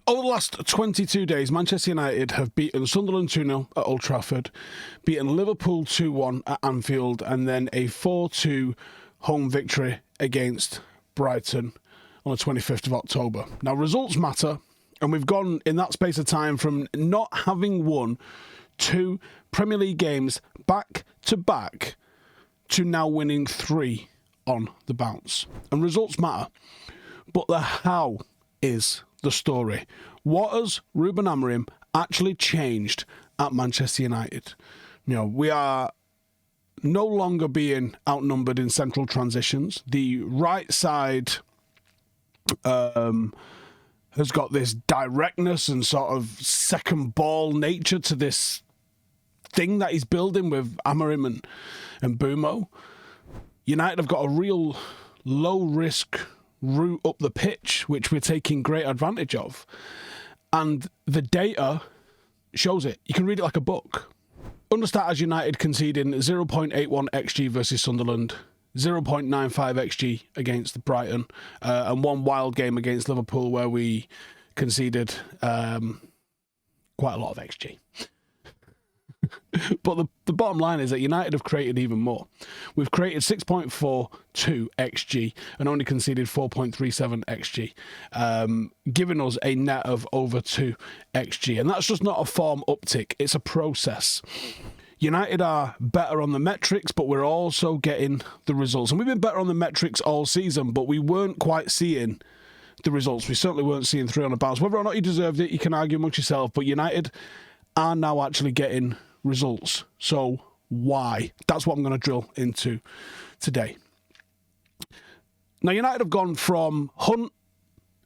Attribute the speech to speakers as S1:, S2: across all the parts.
S1: Over the last 22 days, Manchester United have beaten Sunderland 2-0 at Old Trafford, beaten Liverpool 2-1 at Anfield, and then a 4-2 home victory against Brighton on the 25th of October. Now, results matter, and we've gone in that space of time from not having won 2 Premier League games back-to-back to now winning 3 on the bounce. And results matter, but the how is the story. What has Ruben Amorim actually changed at Manchester United? You know, we are no longer being outnumbered in central transitions. The right side has got this directness and sort of second ball nature to this thing that he's building with Amorim and Mbuemo. United have got a real low risk route up the pitch, which we're taking great advantage of. And the data shows it. You can read it like a book. Understat as United conceding 0.81 XG versus Sunderland, 0.95 XG against Brighton, and one wild game against Liverpool where we conceded quite a lot of XG. But the bottom line is that United have created even more. We've created 6.42 XG and only conceded 4.37 XG, giving us a net of over 2 XG. And that's just not a form uptick, it's a process. United are better on the metrics, but we're also getting the results. And we've been better on the metrics all season, but we weren't quite seeing the results. We certainly weren't seeing 3 on the bounce. Whether or not you deserved it, you can argue amongst yourself, but United are now actually getting results. So why? That's what I'm going to drill into today. Now, United have gone from hunt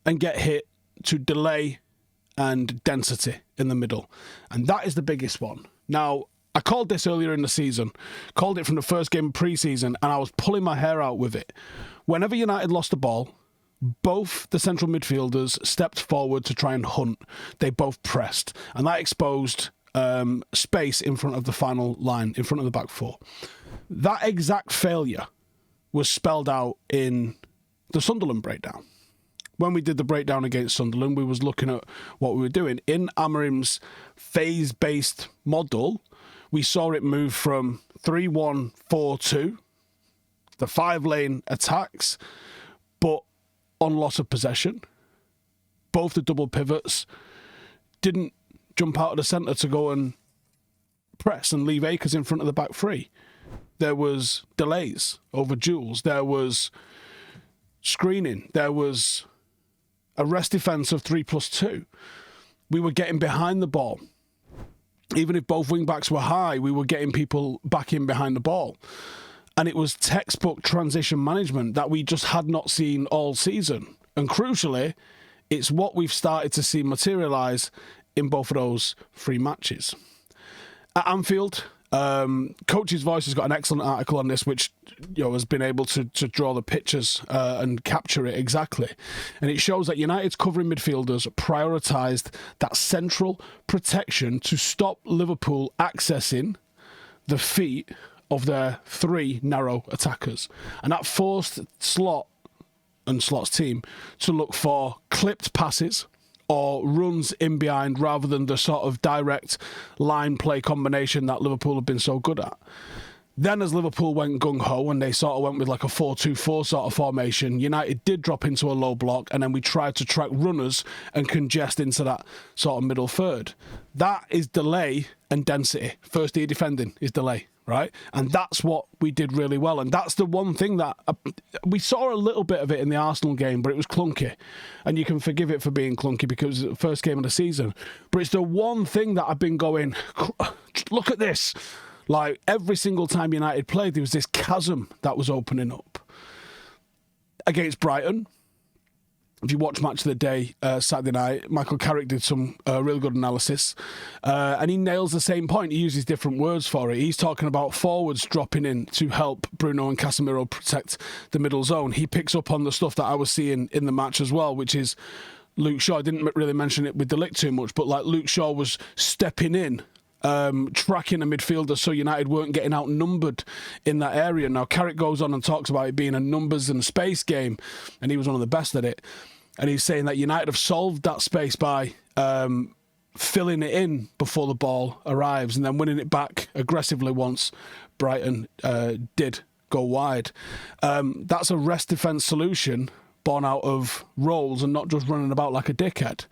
S1: and get hit to delay and density in the middle. And that is the biggest one. Now, I called this earlier in the season, called it from the first game of pre-season, and I was pulling my hair out with it. Whenever United lost the ball, both the central midfielders stepped forward to try and hunt. They both pressed, and that exposed space in front of the final line, in front of the back four. That exact failure was spelled out in the Sunderland breakdown. When we did the breakdown against Sunderland, we was looking at what we were doing. In Amorim's phase-based model, we saw it move from 3-1-4-2, the 5-lane attacks, but on loss of possession. Both the double pivots didn't jump out of the centre to go and press and leave Akers in front of the back three. There was delays over duels. There was screening. There was a rest defence of 3+2. We were getting behind the ball. Even if both wing-backs were high, we were getting people back in behind the ball. And it was textbook transition management that we just had not seen all season. And crucially, it's what we've started to see materialise in both of those 3 matches. At Anfield, Coach's Voice has got an excellent article on this, which has been able to draw the pictures and capture it exactly. And it shows that United's covering midfielders prioritised that central protection to stop Liverpool accessing the feet of their 3 narrow attackers. And that forced Slot and Slot's team to look for clipped passes or runs in behind rather than the sort of direct line play combination that Liverpool have been so good at. Then as Liverpool went gung-ho and they sort of went with like a 4-2-4 sort of formation, United did drop into a low block and then we tried to track runners and congest into that sort of middle third. That is delay and density. First year defending is delay, right? And that's what we did really well. And that's the one thing that we saw a little bit of it in the Arsenal game, but it was clunky. And you can forgive it for being clunky because it was the first game of the season. But it's the one thing that I've been going, look at this. Like, every single time United played, there was this chasm that was opening up. Against Brighton, if you watch Match of the Day Saturday night, Michael Carrick did some really good analysis. And he nails the same point. He uses different words for it. He's talking about forwards dropping in to help Bruno and Casemiro protect the middle zone. He picks up on the stuff that I was seeing in the match as well, which is Luke Shaw. I didn't really mention it with De Ligt too much, but like Luke Shaw was stepping in, tracking a midfielder so United weren't getting outnumbered in that area. Now, Carrick goes on and talks about it being a numbers and space game, and he was one of the best at it. And he's saying that United have solved that space by filling it in before the ball arrives and then winning it back aggressively once Brighton did go wide. That's a rest defence solution born out of roles and not just running about like a dickhead.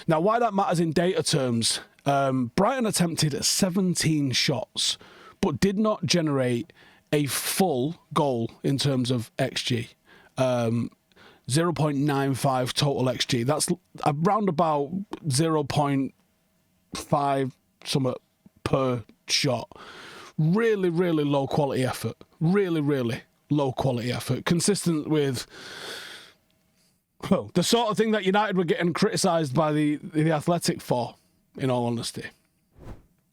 S1: Now, why that matters in data terms, Brighton attempted 17 shots but did not generate a full goal in terms of XG. 0.95 total XG. That's around about 0.5 something per shot. Really, really low quality effort. Really, really low quality effort. Consistent with, well, the sort of thing that United were getting criticised by the Athletic for, in all honesty.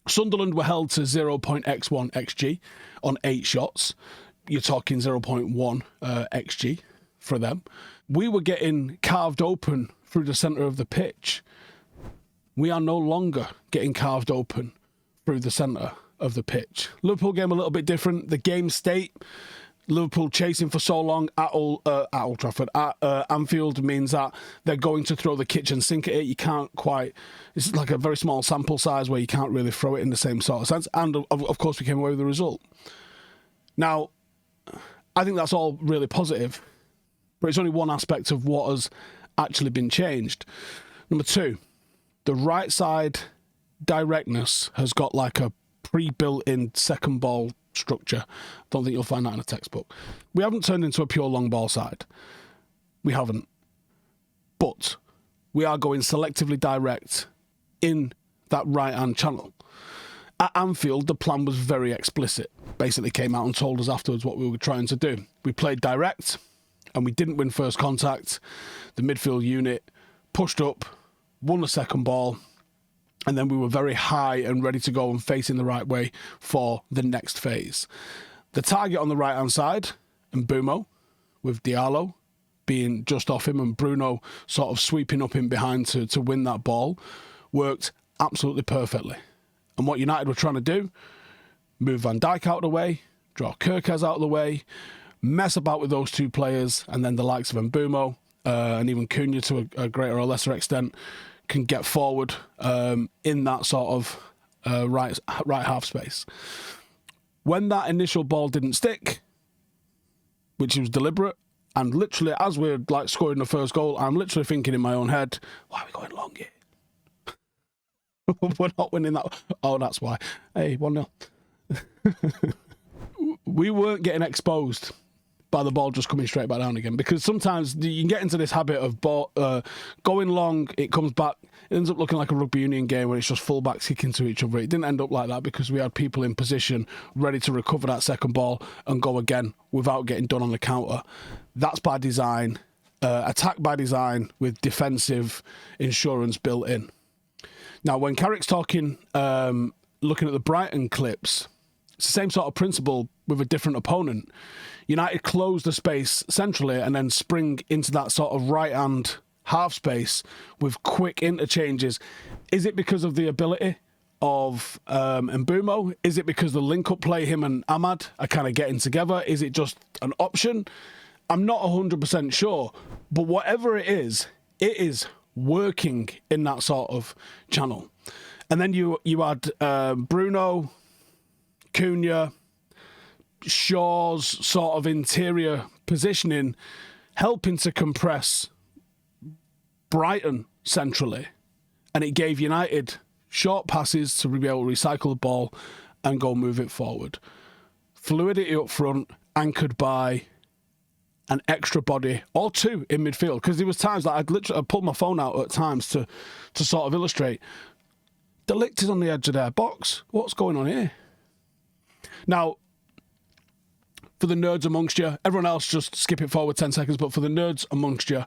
S1: Sunderland were held to 0.x1 XG on 8 shots. You're talking 0.1 XG for them. We were getting carved open through the centre of the pitch. We are no longer getting carved open through the centre of the pitch. Liverpool game a little bit different. The game state, Liverpool chasing for so long at Old Trafford, at Anfield, means that they're going to throw the kitchen sink at it. You can't quite, it's like a very small sample size where you can't really throw it in the same sort of sense. And of course we came away with the result. Now, I think that's all really positive, but it's only one aspect of what has actually been changed. Number 2, the right side directness has got like a pre-built-in second ball structure. Don't think you'll find that in a textbook. We haven't turned into a pure long ball side. We haven't. But we are going selectively direct in that right-hand channel. At Anfield, the plan was very explicit. Basically came out and told us afterwards what we were trying to do. We played direct, and we didn't win first contact. The midfield unit pushed up, won the second ball, and then we were very high and ready to go and facing the right way for the next phase. The target on the right-hand side, Mbuemo, with Diallo being just off him and Bruno sort of sweeping up in behind to win that ball, worked absolutely perfectly. And what United were trying to do, move Van Dijk out of the way, draw Kerkez out of the way, mess about with those two players, and then the likes of Mbuemo and even Cunha to a greater or lesser extent can get forward in that sort of right half space. When that initial ball didn't stick, which was deliberate, and literally as we're like scoring the first goal, I'm literally thinking in my own head, why are we going long here? We're not winning that. Oh, that's why. Hey, 1-0. We weren't getting exposed by the ball just coming straight back down again, because sometimes you can get into this habit of going long, it comes back, it ends up looking like a rugby union game where it's just full-backs kicking to each other. It didn't end up like that because we had people in position ready to recover that second ball and go again without getting done on the counter. That's by design, attack by design with defensive insurance built in. Now, when Carrick's talking, looking at the Brighton clips, it's the same sort of principle with a different opponent. United close the space centrally and then spring into that sort of right-hand half space with quick interchanges. Is it because of the ability of Mbuemo? Is it because the link-up play, him and Ahmad are kind of getting together? Is it just an option? I'm not 100% sure, but whatever it is working in that sort of channel. And then you had Bruno, Cunha, Shaw's sort of interior positioning helping to compress Brighton centrally, and it gave United short passes to be able to recycle the ball and go move it forward. Fluidity up front, anchored by an extra body or two in midfield, because there was times that I'd pulled my phone out at times to sort of illustrate. De Ligt is on the edge of their box. What's going on here? Now, for the nerds amongst you, everyone else just skip it forward 10 seconds, but for the nerds amongst you,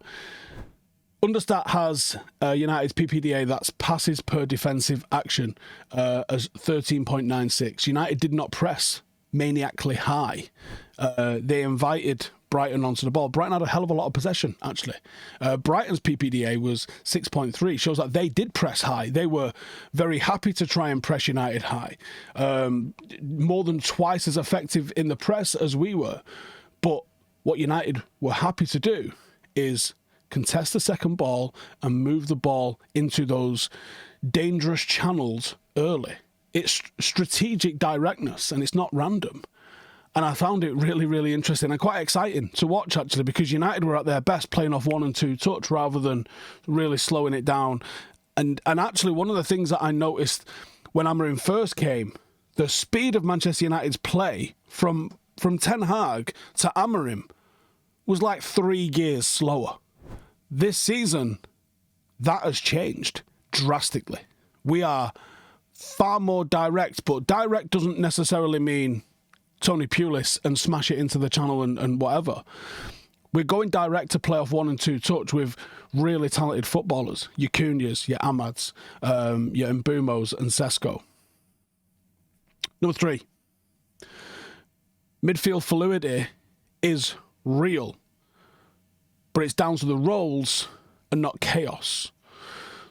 S1: Understat has United's PPDA, that's passes per defensive action, as 13.96. United did not press maniacally high. They invited Brighton onto the ball. Brighton had a hell of a lot of possession, actually. Brighton's PPDA was 6.3, shows that they did press high. They were very happy to try and press United high. More than twice as effective in the press as we were. But what United were happy to do is contest the second ball and move the ball into those dangerous channels early. It's strategic directness, and it's not random. And I found it really, really interesting and quite exciting to watch, actually, because United were at their best playing off 1 and 2 touch rather than really slowing it down. And actually, one of the things that I noticed when Amorim first came, the speed of Manchester United's play from Ten Hag to Amorim was like 3 gears slower. This season, that has changed drastically. We are far more direct, but direct doesn't necessarily mean Tony Pulis and smash it into the channel and whatever. We're going direct to play off 1 and 2 touch with really talented footballers. Your Cunhas, your Amads, your Mbuemos and Sesko. Number 3. Midfield fluidity is real, but it's down to the roles and not chaos.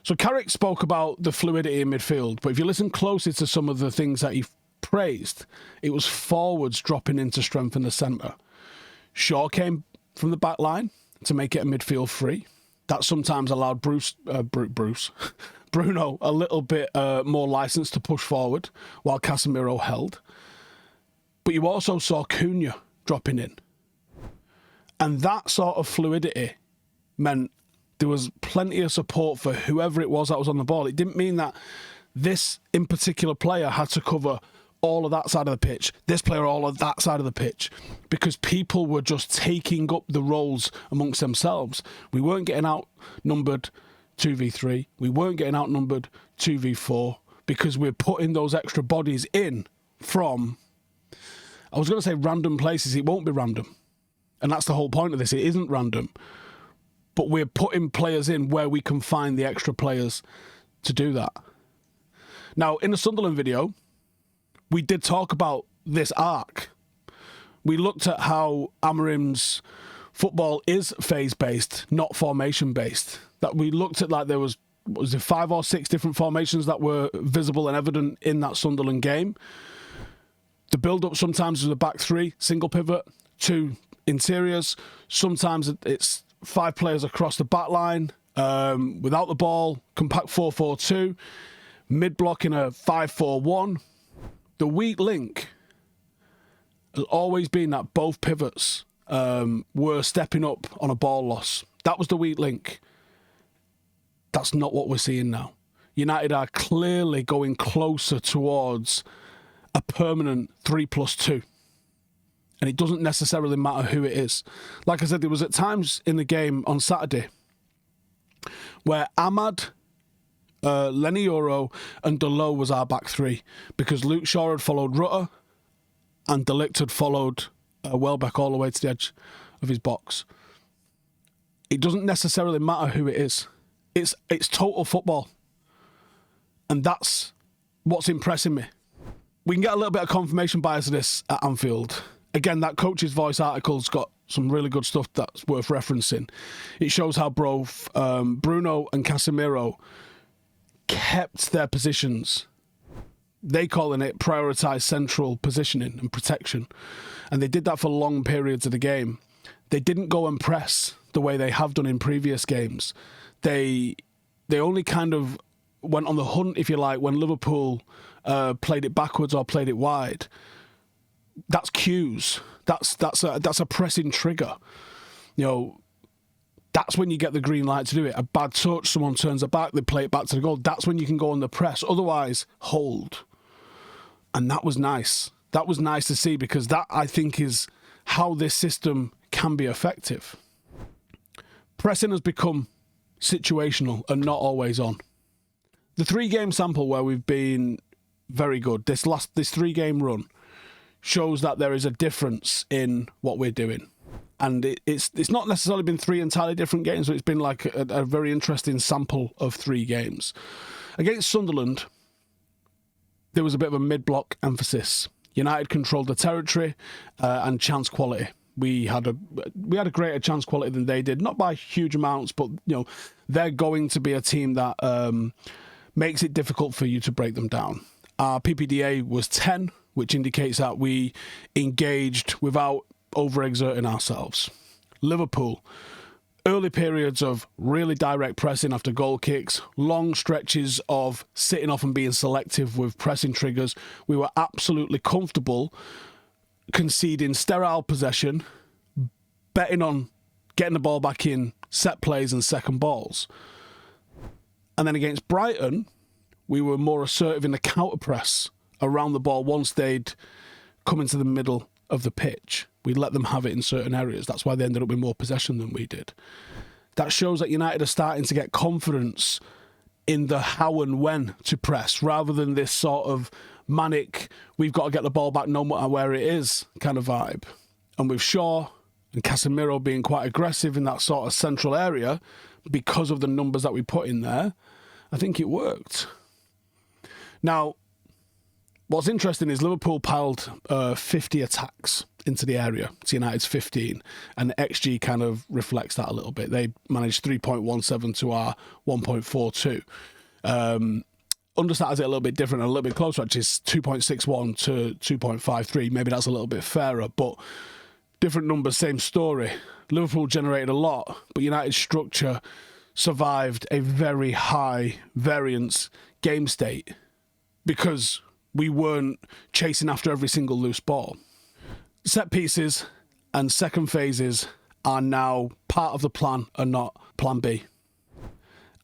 S1: So Carrick spoke about the fluidity in midfield, but if you listen closely to some of the things that he praised, it was forwards dropping in to strengthen the centre. Shaw came from the back line to make it a midfield free. That sometimes allowed Bruno a little bit more licence to push forward while Casemiro held. But you also saw Cunha dropping in. And that sort of fluidity meant there was plenty of support for whoever it was that was on the ball. It didn't mean that this in particular player had to cover all of that side of the pitch, this player all of that side of the pitch, because people were just taking up the roles amongst themselves. We weren't getting outnumbered 2v3. We weren't getting outnumbered 2v4 because we're putting those extra bodies in from, I was going to say random places. It won't be random. And that's the whole point of this. It isn't random. But we're putting players in where we can find the extra players to do that. Now, in the Sunderland video, we did talk about this arc. We looked at how Amorim's football is phase-based, not formation-based. That we looked at like there was it 5 or 6 different formations that were visible and evident in that Sunderland game. The build-up sometimes was a back 3, single pivot, 2 interiors. Sometimes it's 5 players across the back line, without the ball, compact 4-4-2, mid-block in a 5-4-1. The weak link has always been that both pivots were stepping up on a ball loss. That was the weak link. That's not what we're seeing now. United are clearly going closer towards a permanent 3+2. And it doesn't necessarily matter who it is. Like I said, there was at times in the game on Saturday where Amad, Lenny Euro and Delo was our back 3 because Luke Shaw had followed Rutter and De Ligt had followed Welbeck all the way to the edge of his box. It doesn't necessarily matter who it is. It's total football. And that's what's impressing me. We can get a little bit of confirmation bias of this at Anfield. Again, that Coach's Voice article's got some really good stuff that's worth referencing. It shows how both Bruno and Casemiro kept their positions. They calling it prioritised central positioning and protection. And they did that for long periods of the game. They didn't go and press the way they have done in previous games. They only kind of went on the hunt, if you like, when Liverpool played it backwards or played it wide. That's cues. That's a pressing trigger. You know, that's when you get the green light to do it. A bad touch, someone turns it back, they play it back to the goal. That's when you can go on the press. Otherwise, hold. And that was nice. That was nice to see because that, I think, is how this system can be effective. Pressing has become situational and not always on. The 3-game sample where we've been very good, this 3-game run, shows that there is a difference in what we're doing. And it's not necessarily been 3 entirely different games, but it's been like a very interesting sample of 3 games. Against Sunderland, there was a bit of a mid-block emphasis. United controlled the territory and chance quality. We had a greater chance quality than they did, not by huge amounts, but you know they're going to be a team that makes it difficult for you to break them down. Our PPDA was 10, which indicates that we engaged without overexerting ourselves. Liverpool, Early periods of really direct pressing after goal kicks, long stretches of sitting off and being selective with pressing triggers. We were absolutely comfortable conceding sterile possession, betting on getting the ball back in set plays and second balls. And then against Brighton, we were more assertive in the counter press around the ball once they'd come into the middle of the pitch. We let them have it in certain areas. That's why they ended up with more possession than we did. That shows that United are starting to get confidence in the how and when to press, rather than this sort of manic, we've got to get the ball back no matter where it is kind of vibe. And with Shaw and Casemiro being quite aggressive in that sort of central area, because of the numbers that we put in there, I think it worked. Now, what's interesting is Liverpool piled 50 attacks into the area to United's 15, and the XG kind of reflects that a little bit. They managed 3.17 to our 1.42. Understat has it a little bit different, a little bit closer, actually. It's 2.61 to 2.53. Maybe that's a little bit fairer, but different numbers, same story. Liverpool generated a lot, but United's structure survived a very high variance game state because we weren't chasing after every single loose ball. Set pieces and second phases are now part of the plan and not plan B.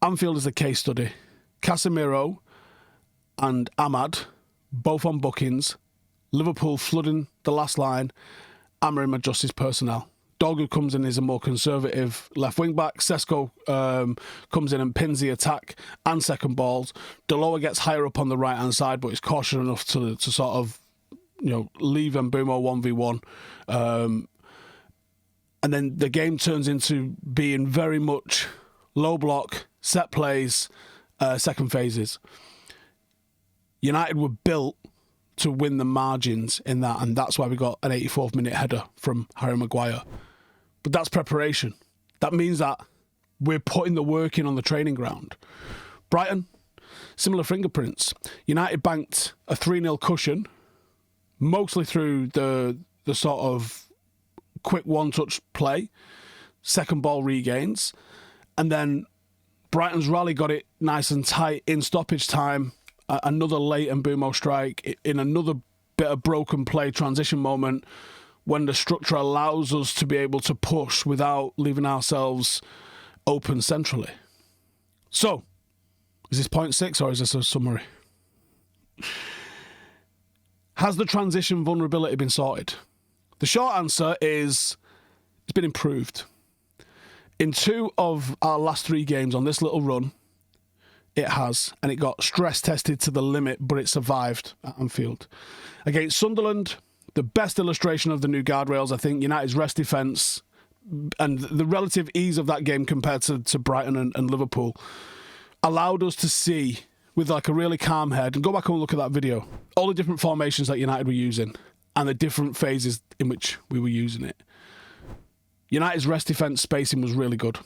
S1: Anfield is a case study. Casemiro and Ahmad, both on bookings. Liverpool flooding the last line. Amorim adjusts his personnel. Dogu comes in as a more conservative left wing back. Sesko comes in and pins the attack and second balls. Deloa gets higher up on the right hand side, but is cautious enough to sort of, leave Mbuemo 1v1. And then the game turns into being very much low block, set plays, second phases. United were built to win the margins in that, and that's why we got an 84th minute header from Harry Maguire. But that's preparation. That means that we're putting the work in on the training ground. Brighton, similar fingerprints. United banked a 3-0 cushion, mostly through the sort of quick one-touch play, second ball regains, and then Brighton's rally got it nice and tight in stoppage time. Another late Mbuemo strike in another bit of broken play transition moment when the structure allows us to be able to push without leaving ourselves open centrally. So, is this point 6 or is this a summary? Has the transition vulnerability been sorted? The short answer is it's been improved. In 2 of our last 3 games on this little run, it has, and it got stress tested to the limit, but it survived at Anfield. Against Sunderland, the best illustration of the new guardrails, I think, United's rest defence and the relative ease of that game compared to Brighton and Liverpool allowed us to see, with like a really calm head, and go back and look at that video, all the different formations that United were using and the different phases in which we were using it. United's rest defence spacing was really good.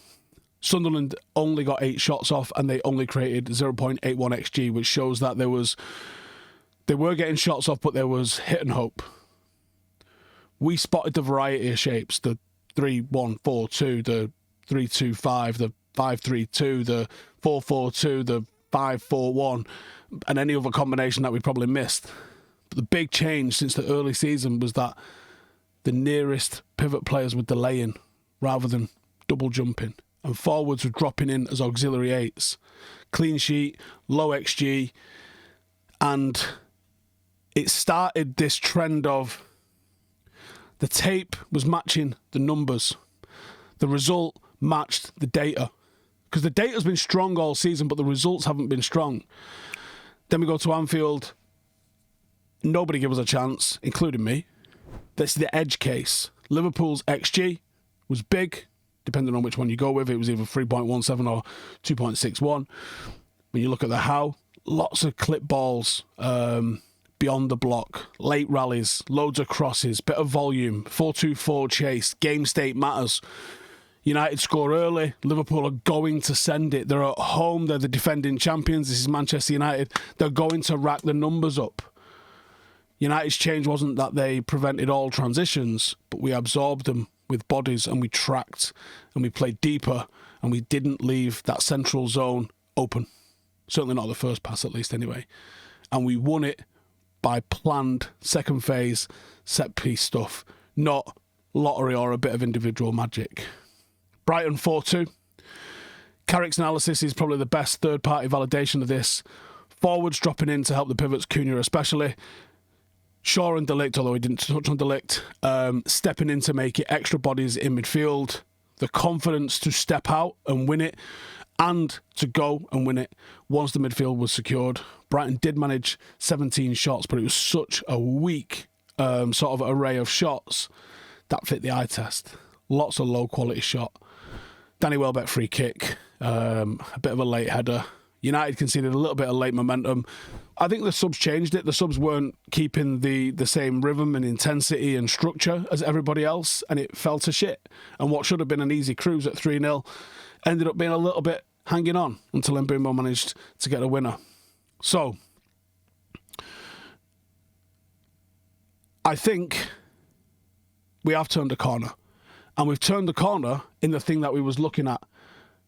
S1: Sunderland only got 8 shots off and they only created 0.81 XG, which shows that they were getting shots off, but there was hit and hope. We spotted the variety of shapes, the 3-1-4-2, the 3-2-5, the 5-3-2, the 4-4-2, the 5-4-1, and any other combination that we probably missed. But the big change since the early season was that the nearest pivot players were delaying rather than double jumping, and forwards were dropping in as auxiliary 8s. Clean sheet, low XG, and it started this trend of the tape was matching the numbers. The result matched the data. Because the data's been strong all season, but the results haven't been strong. Then we go to Anfield. Nobody gave us a chance, including me. That's the edge case. Liverpool's XG was big, depending on which one you go with. It was either 3.17 or 2.61. When you look at the how, lots of clip balls beyond the block, late rallies, loads of crosses, bit of volume, 4-2-4 chase, game state matters. United score early. Liverpool are going to send it. They're at home. They're the defending champions. This is Manchester United. They're going to rack the numbers up. United's change wasn't that they prevented all transitions, but we absorbed them with bodies, and we tracked and we played deeper, and we didn't leave that central zone open. Certainly not the first pass, at least, anyway. And we won it by planned second phase set piece stuff, not lottery or a bit of individual magic. Brighton 4-2. Carrick's analysis is probably the best third-party validation of this. Forwards dropping in to help the pivots, Cunha especially. Shaw and De Ligt, although he didn't touch on De Ligt, stepping in to make it, extra bodies in midfield, the confidence to step out and win it, and to go and win it once the midfield was secured. Brighton did manage 17 shots, but it was such a weak sort of array of shots that fit the eye test. Lots of low-quality shot. Danny Welbeck free kick, a bit of a late header. United conceded a little bit of late momentum. I think the subs changed it. The subs weren't keeping the same rhythm and intensity and structure as everybody else, and it fell to shit. And what should have been an easy cruise at 3-0 ended up being a little bit hanging on until Mbuemo managed to get a winner. So, I think we have turned a corner. And we've turned the corner in the thing that we was looking at.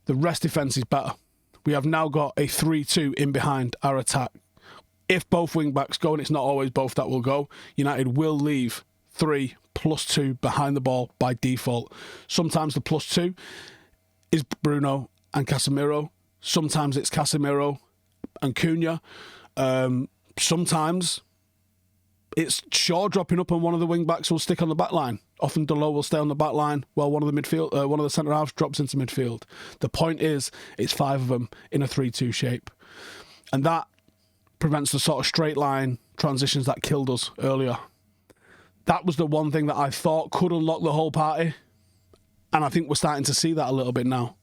S1: The rest defence is better. We have now got a 3-2 in behind our attack. If both wing-backs go, and it's not always both that will go, United will leave 3+2 behind the ball by default. Sometimes the +2 is Bruno and Casemiro. Sometimes it's Casemiro and Cunha. Sometimes it's Shaw dropping up and one of the wing-backs will stick on the back line. Often Delo will stay on the back line while one of the centre-halves drops into midfield. The point is, it's 5 of them in a 3-2 shape. And that prevents the sort of straight line transitions that killed us earlier. That was the one thing that I thought could unlock the whole party. And I think we're starting to see that a little bit now.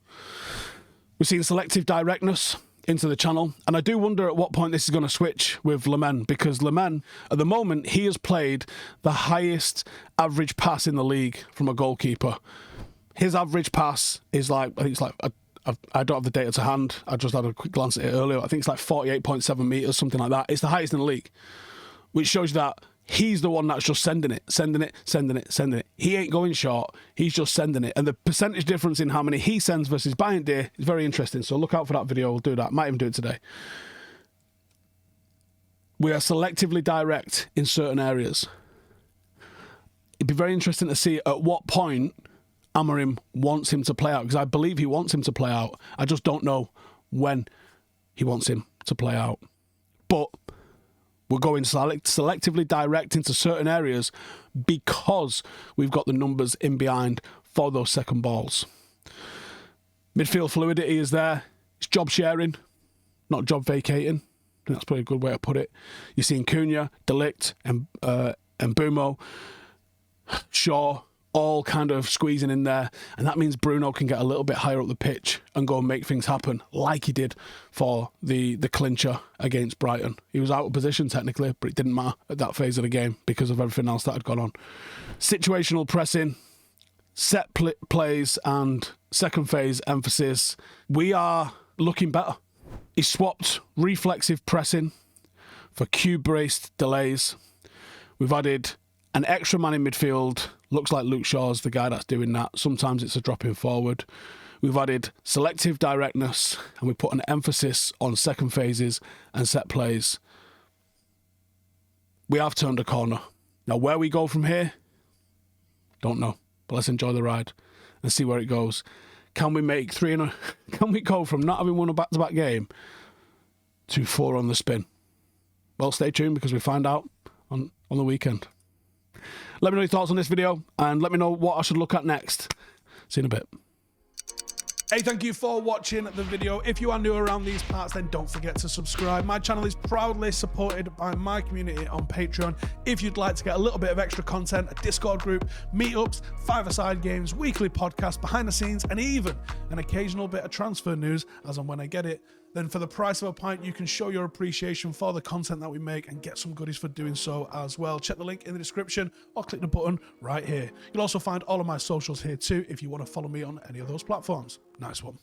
S1: We've seen selective directness into the channel, and I do wonder at what point this is going to switch with Lemon, because Lemon, at the moment, he has played the highest average pass in the league from a goalkeeper. His average pass is like, I think it's like, I don't have the data to hand, I just had a quick glance at it earlier, I think it's like 48.7 metres, something like that. It's the highest in the league, which shows you that he's the one that's just sending it. He ain't going short. He's just sending it. And the percentage difference in how many he sends versus Bayern Day is very interesting. So look out for that video. We'll do that. Might even do it today. We are selectively direct in certain areas. It'd be very interesting to see at what point Amorim wants him to play out, because I believe he wants him to play out. I just don't know when he wants him to play out. But we're going selectively direct into certain areas because we've got the numbers in behind for those second balls. Midfield fluidity is there. It's job sharing, not job vacating. I think that's probably a good way to put it. You're seeing Cunha, De Ligt, and Mbuemo, Shaw, all kind of squeezing in there, and that means Bruno can get a little bit higher up the pitch and go and make things happen, like he did for the clincher against Brighton. He was out of position technically, but it didn't matter at that phase of the game because of everything else that had gone on. Situational pressing, set plays, and second phase emphasis. We are looking better. He swapped reflexive pressing for cube-braced delays. We've added an extra man in midfield. Looks like Luke Shaw's the guy that's doing that. Sometimes it's a drop-in forward. We've added selective directness, and we put an emphasis on second phases and set plays. We have turned a corner. Now, where we go from here, don't know. But let's enjoy the ride and see where it goes. Can we make can we go from not having won a back-to-back game to 4 on the spin? Well, stay tuned because we find out on the weekend. Let me know your thoughts on this video and let me know what I should look at next. See you in a bit. Hey, thank you for watching the video. If you are new around these parts, then don't forget to subscribe. My channel is proudly supported by my community on Patreon. If you'd like to get a little bit of extra content, a Discord group, meetups, five-a-side games, weekly podcasts, behind the scenes, and even an occasional bit of transfer news as and when I get it, then for the price of a pint, you can show your appreciation for the content that we make and get some goodies for doing so as well. Check the link in the description or click the button right here. You'll also find all of my socials here too if you want to follow me on any of those platforms. Nice one.